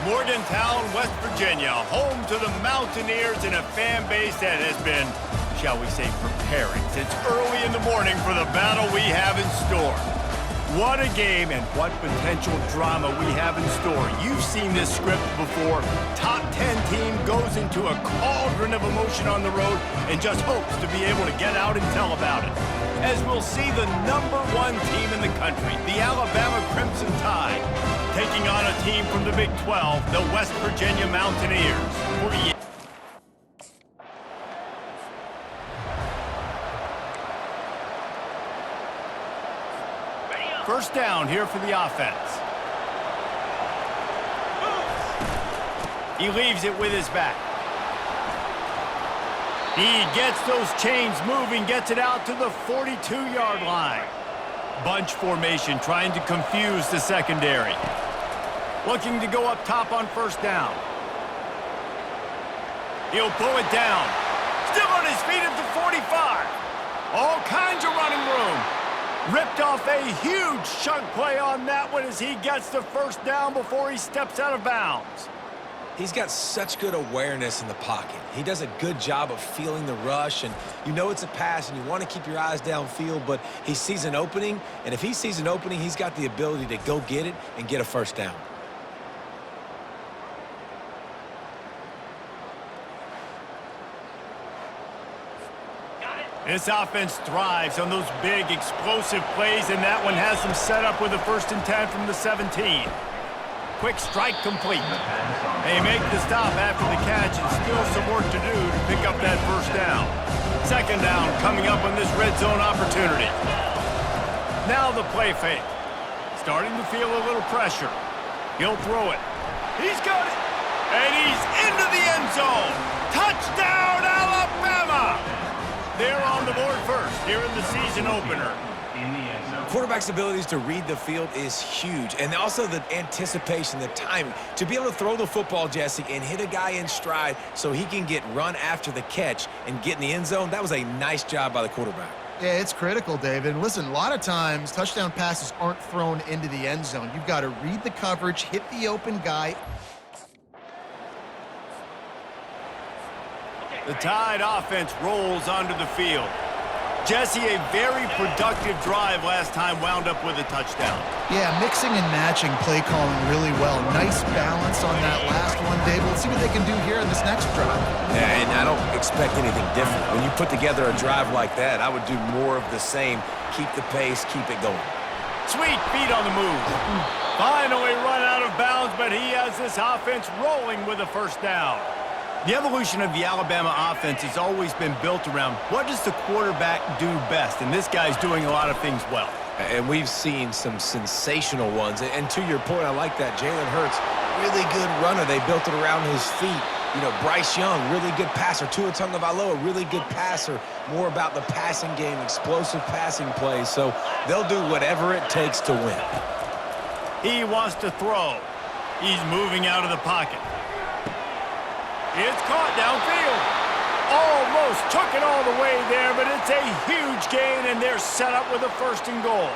Morgantown, West Virginia, home to the Mountaineers and a fan base that has been, shall we say, preparing since early in the morning for the battle we have in store. What a game and what potential drama we have in store. You've seen this script before. Top 10 team goes into a cauldron of emotion on the road and just hopes to be able to get out and tell about it. As we'll see the #1 team in the country, the Alabama Crimson Tide, taking on a team from the Big 12, the West Virginia Mountaineers. First down here for the offense. He leaves it with his back. He gets those chains moving, gets it out to the 42-yard line. Bunch formation trying to confuse the secondary. Looking to go up top on first down. He'll pull it down. Still on his feet at the 45. All kinds of running room. Ripped off a huge chunk play on that one as he gets the first down before he steps out of bounds. He's got such good awareness in the pocket. He does a good job of feeling the rush, and you know it's a pass, and you want to keep your eyes downfield, but he sees an opening, and if he sees an opening, he's got the ability to go get it and get a first down. This offense thrives on those big, explosive plays, and that one has them set up with a 1st and 10 from the 17. Quick strike complete. They make the stop after the catch, and still some work to do to pick up that first down. Second down coming up on this red zone opportunity. Now the play fake. Starting to feel a little pressure. He'll throw it. He's got it. And he's into the end zone. Touchdown, Alabama! They're on the board first here in the season opener. Quarterback's abilities to read the field is huge, and also the anticipation, the timing. To be able to throw the football, Jesse, and hit a guy in stride so he can get run after the catch and get in the end zone, that was a nice job by the quarterback. Yeah, it's critical, David. And listen, a lot of times touchdown passes aren't thrown into the end zone. You've got to read the coverage, hit the open guy. The Tide offense rolls onto the field. Jesse, a very productive drive last time wound up with a touchdown. Yeah, mixing and matching play calling really well. Nice balance on that last one, David. Let's see what they can do here in this next drive. Yeah, and I don't expect anything different. When you put together a drive like that, I would do more of the same. Keep the pace, keep it going. Sweet feet on the move. Finally run out of bounds, but he has this offense rolling with a first down. The evolution of the Alabama offense has always been built around what does the quarterback do best, and this guy's doing a lot of things well. And we've seen some sensational ones. And to your point, I like that. Jalen Hurts, really good runner. They built it around his feet. You know, Bryce Young, really good passer. Tua Tagovailoa, really good passer. More about the passing game, explosive passing plays. So they'll do whatever it takes to win. He wants to throw. He's moving out of the pocket. It's caught downfield. Almost took it all the way there, but it's a huge gain, and they're set up with a 1st and goal.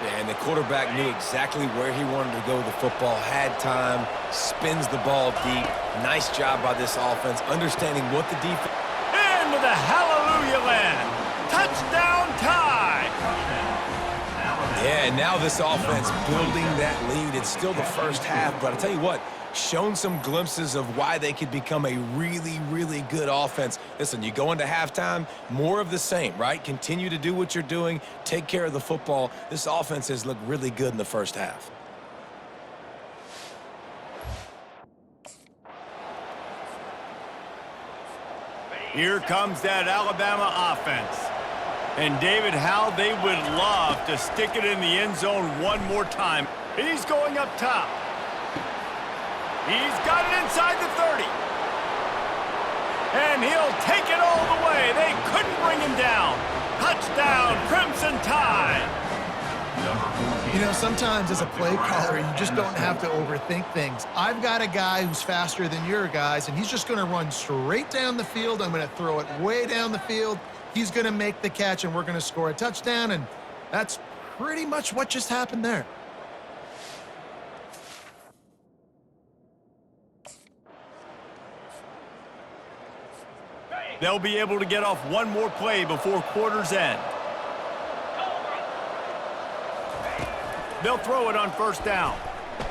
Yeah, and the quarterback knew exactly where he wanted to go with the football, had time, spins the ball deep. Nice job by this offense, understanding what the defense... Into the hallelujah land. Touchdown Tide. Yeah, and now this offense building that lead. It's still the first half, but I'll tell you what, shown some glimpses of why they could become a really, really good offense. Listen, you go into halftime, more of the same, right? Continue to do what you're doing, take care of the football. This offense has looked really good in the first half. Here comes that Alabama offense. And David, how they would love to stick it in the end zone one more time. He's going up top. He's got it inside the 30. And he'll take it all the way. They couldn't bring him down. Touchdown, Crimson Tide. You know, sometimes as a play caller, you just don't have to overthink things. I've got a guy who's faster than your guys, and he's just going to run straight down the field. I'm going to throw it way down the field. He's going to make the catch, and we're going to score a touchdown, and that's pretty much what just happened there. They'll be able to get off one more play before quarter's end. They'll throw it on first down,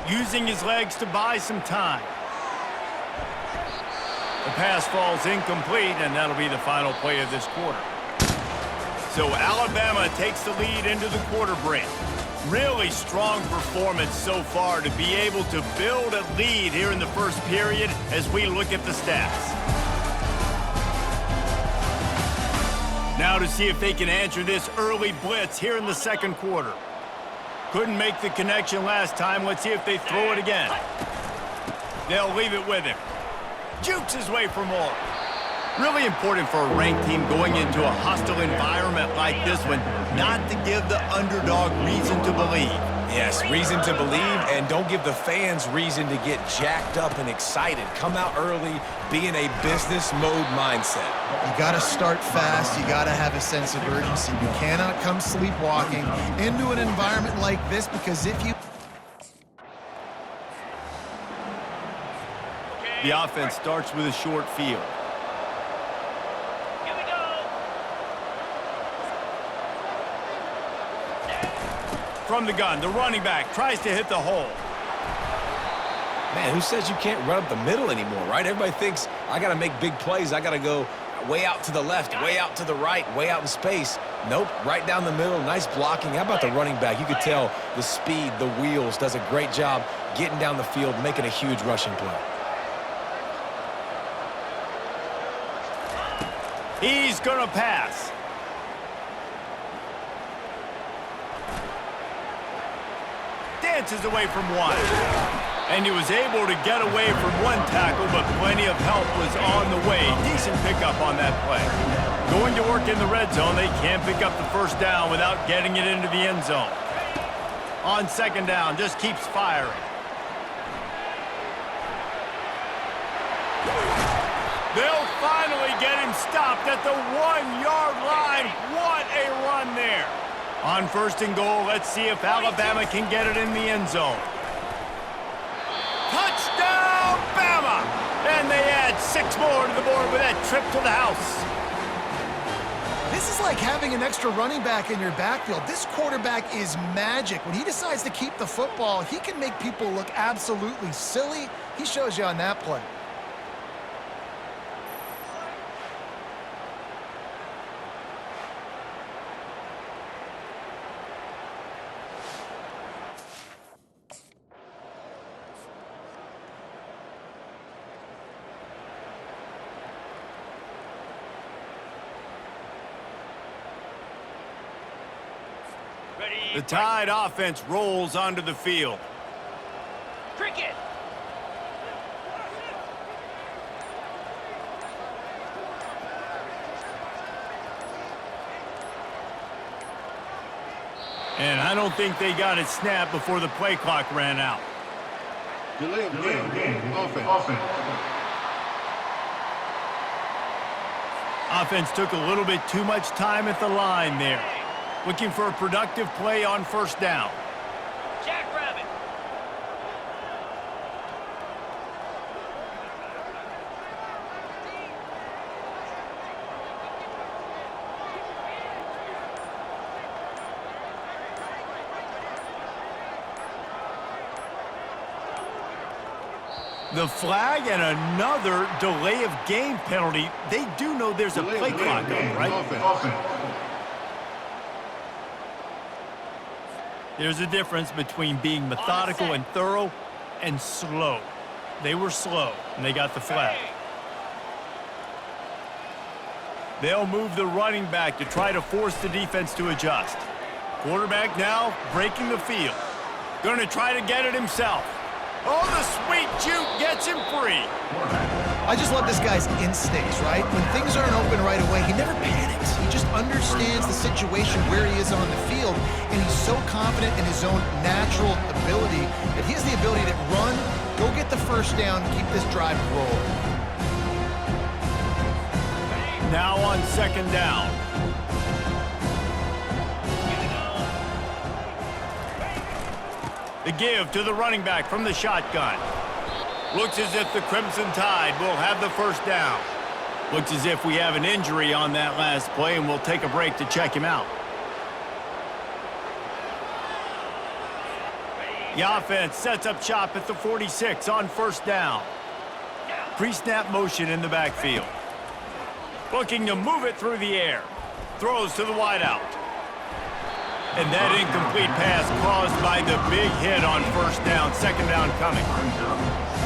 using his legs to buy some time. The pass falls incomplete, and that'll be the final play of this quarter. So Alabama takes the lead into the quarter break. Really strong performance so far to be able to build a lead here in the first period as we look at the stats. Now to see if they can answer this early blitz here in the second quarter. Couldn't make the connection last time. Let's see if they throw it again. They'll leave it with him. Jukes his way for more. Really important for a ranked team going into a hostile environment like this one, not to give the underdog reason to believe. Yes, reason to believe, and don't give the fans reason to get jacked up and excited. Come out early, be in a business mode mindset. You got to start fast. You got to have a sense of urgency. You cannot come sleepwalking into an environment like this, because if you... The offense starts with a short field. Here we go. From the gun, the running back tries to hit the hole. Man, who says you can't run up the middle anymore, right? Everybody thinks, I got to make big plays. I got to go way out to the left, way out to the right, way out in space. Nope, right down the middle, nice blocking. How about the running back? You could tell the speed, the wheels, does a great job getting down the field, making a huge rushing play. He's going to pass. Dances away from one. And he was able to get away from one tackle, but plenty of help was on the way. Decent pickup on that play. Going to work in the red zone, they can't pick up the first down without getting it into the end zone. On second down, just keeps firing. They'll finally get him stopped at the 1-yard line. What a run there. On first and goal, let's see if Alabama can get it in the end zone. Touchdown, Bama! And they add 6 more to the board with that trip to the house. This is like having an extra running back in your backfield. This quarterback is magic. When he decides to keep the football, he can make people look absolutely silly. He shows you on that play. The Tide offense rolls onto the field. Cricket. And I don't think they got it snapped before the play clock ran out. Delay of game. Offense. Offense took a little bit too much time at the line there. Looking for a productive play on first down. Jackrabbit. The flag and another delay of game penalty. They do know there's a play clock up, right? Offense. There's a difference between being methodical and thorough and slow. They were slow, and they got the flag. They'll move the running back to try to force the defense to adjust. Quarterback now breaking the field. Going to try to get it himself. Oh, the sweet juke gets him free. I just love this guy's instincts, right? When things aren't open right away, he never panics. He just understands the situation where he is on the field, and he's so confident in his own natural ability that he has the ability to run, go get the first down, keep this drive rolling. Now on second down. The give to the running back from the shotgun. Looks as if the Crimson Tide will have the first down. Looks as if we have an injury on that last play, and we'll take a break to check him out. The offense sets up shop at the 46 on first down. Pre-snap motion in the backfield. Looking to move it through the air. Throws to the wideout. And that incomplete pass caused by the big hit on first down, second down coming.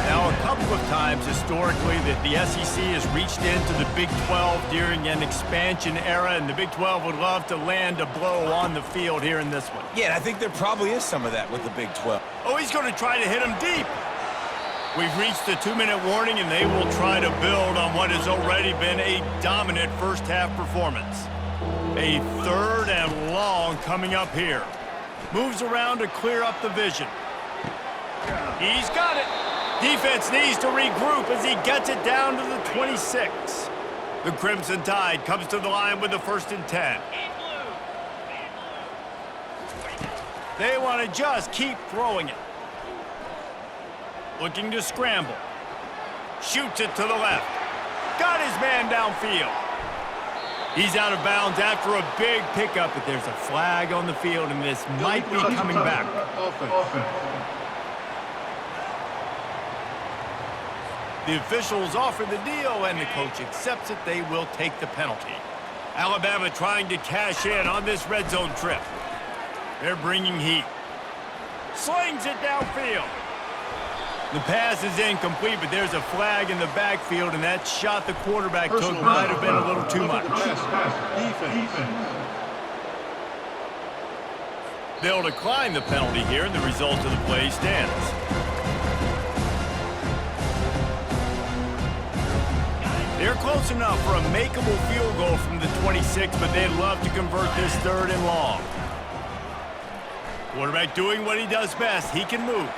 Now, a couple of times historically that the SEC has reached into the Big 12 during an expansion era, and the Big 12 would love to land a blow on the field here in this one. Yeah, and I think there probably is some of that with the Big 12. Oh, he's going to try to hit him deep. We've reached the 2-minute warning, and they will try to build on what has already been a dominant first-half performance. A 3rd and long coming up here. Moves around to clear up the vision. He's got it. Defense needs to regroup as he gets it down to the 26. The Crimson Tide comes to the line with the 1st and 10. They want to just keep throwing it. Looking to scramble. Shoots it to the left. Got his man downfield. He's out of bounds after a big pickup, but there's a flag on the field, and this might be coming back. The officials offer the deal, and the coach accepts it. They will take the penalty. Alabama trying to cash in on this red zone trip. They're bringing heat. Slings it downfield. The pass is incomplete, but there's a flag in the backfield, and that shot the quarterback took might have been a little too much. They'll decline the penalty here, and the result of the play stands. They're close enough for a makeable field goal from the 26, but they'd love to convert this 3rd and long. Quarterback doing what he does best. He can move.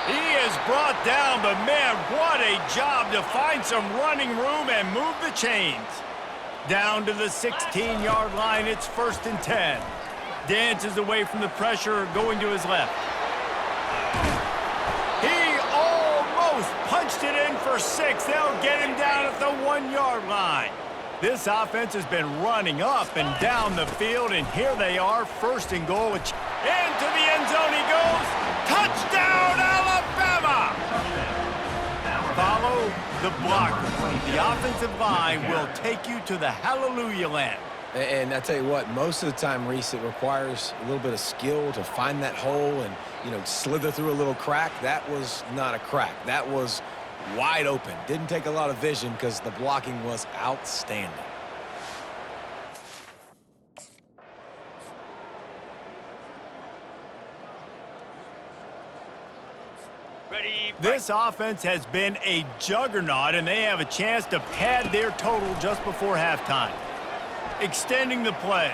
He is brought down, but man, what a job to find some running room and move the chains. Down to the 16-yard line, it's 1st and 10. Dances away from the pressure, going to his left. He almost punched it in for 6. They'll get him down at the 1-yard line. This offense has been running up and down the field, and here they are, 1st and goal. Into the end zone he goes. Touchdown, Alabama! Follow the block. The offensive line will take you to the hallelujah land. And I tell you what, most of the time, Reese, it requires a little bit of skill to find that hole and, slither through a little crack. That was not a crack. That was wide open. Didn't take a lot of vision because the blocking was outstanding. This offense has been a juggernaut, and they have a chance to pad their total just before halftime. Extending the play.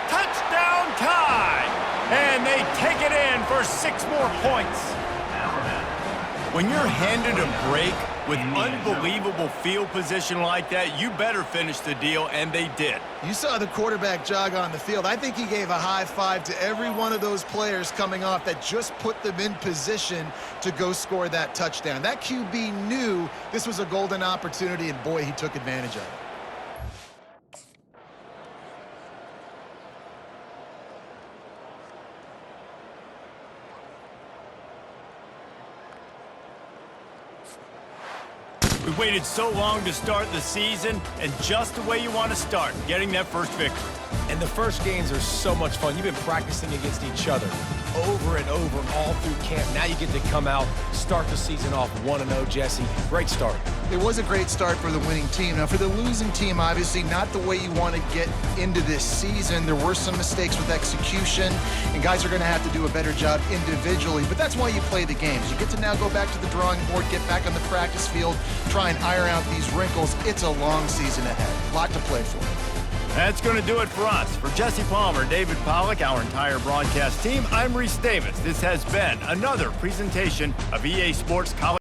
Touchdown tie! And they take it in for 6 more points. When you're handed a break with unbelievable field position like that, you better finish the deal, and they did. You saw the quarterback jog on the field. I think he gave a high five to every one of those players coming off that just put them in position to go score that touchdown. That QB knew this was a golden opportunity, and boy, he took advantage of it. We waited so long to start the season, and just the way you want to start, getting that first victory. And the first games are so much fun. You've been practicing against each other over and over all through camp. Now you get to come out, start the season off 1-0, Jesse. Great start. It was a great start for the winning team. Now, for the losing team, obviously not the way you want to get into this season. There were some mistakes with execution, and guys are going to have to do a better job individually. But that's why you play the games. You get to now go back to the drawing board, get back on the practice field, try and iron out these wrinkles. It's a long season ahead. A lot to play for. That's going to do it for us. For Jesse Palmer, David Pollack, our entire broadcast team, I'm Reese Davis. This has been another presentation of EA Sports College.